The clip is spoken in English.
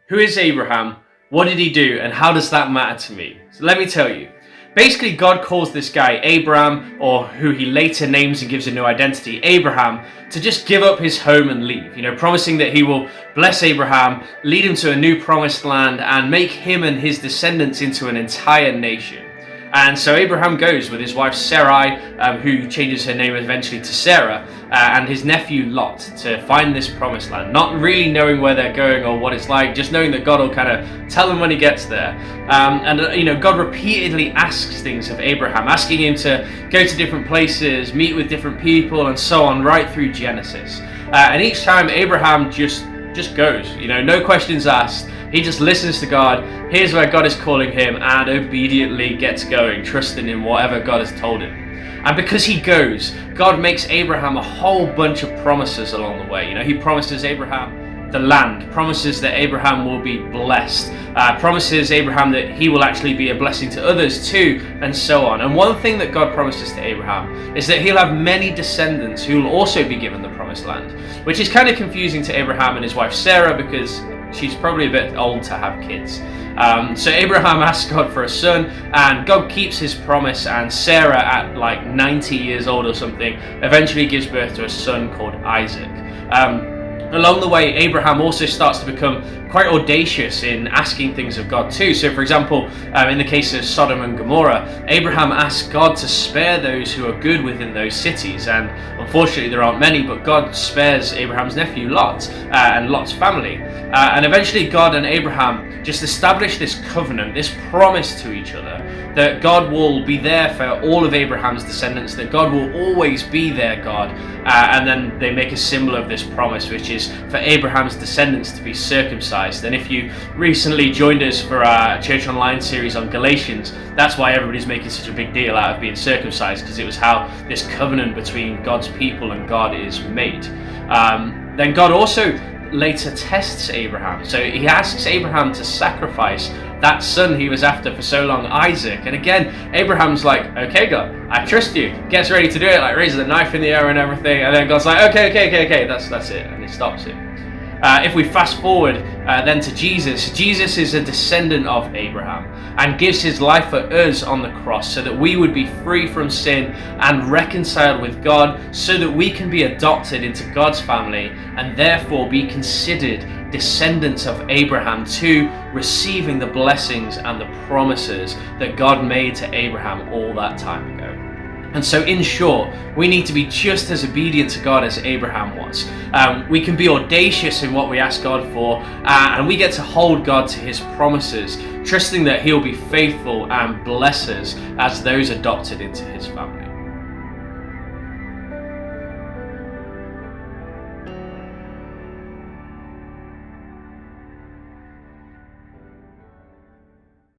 Who is Abraham? What did he do? And how does that matter to me? So let me tell you. Basically, God calls this guy Abram, or who he later names and gives a new identity, Abraham, to just give up his home and leave, promising that he will bless Abraham, lead him to a new promised land, and make him and his descendants into an entire nation. And so Abraham goes with his wife Sarai, who changes her name eventually to Sarah, and his nephew Lot to find this promised land, not really knowing where they're going or what it's like, just knowing that God will kind of tell them when he gets there. God repeatedly asks things of Abraham, asking him to go to different places, meet with different people, and so on, right through Genesis. And each time Abraham just goes, no questions asked. He just listens to God, hears where God is calling him, and obediently gets going, trusting in whatever God has told him. And because he goes, God makes Abraham a whole bunch of promises along the way. He promises Abraham the land, promises that Abraham will be blessed, promises Abraham that he will actually be a blessing to others too, and so on. And one thing that God promises to Abraham is that he'll have many descendants who will also be given the promised land, which is kind of confusing to Abraham and his wife Sarah, because she's probably a bit old to have kids. So Abraham asks God for a son, and God keeps his promise, and Sarah, at like 90 years old or something, eventually gives birth to a son called Isaac. Along the way, Abraham also starts to become quite audacious in asking things of God too. So for example, in the case of Sodom and Gomorrah, Abraham asks God to spare those who are good within those cities, and unfortunately there aren't many, but God spares Abraham's nephew Lot and Lot's family. And eventually God and Abraham just establish this covenant, this promise to each other, that God will be there for all of Abraham's descendants, that God will always be their God. And then they make a symbol of this promise, which is for Abraham's descendants to be circumcised. And if you recently joined us for our Church Online series on Galatians, that's why everybody's making such a big deal out of being circumcised, because it was how this covenant between God's people and God is made. Then God also later tests Abraham. So he asks Abraham to sacrifice that son he was after for so long, Isaac. And again, Abraham's like, okay, God, I trust you. Gets ready to do it, like raises the knife in the air and everything. And then God's like, okay, that's it. And he stops it. If we fast forward then to Jesus, Jesus is a descendant of Abraham and gives his life for us on the cross so that we would be free from sin and reconciled with God, so that we can be adopted into God's family and therefore be considered descendants of Abraham too, receiving the blessings and the promises that God made to Abraham all that time ago. And so in short, we need to be just as obedient to God as Abraham was. We can be audacious in what we ask God for, and we get to hold God to his promises, trusting that he'll be faithful and bless us as those adopted into his family.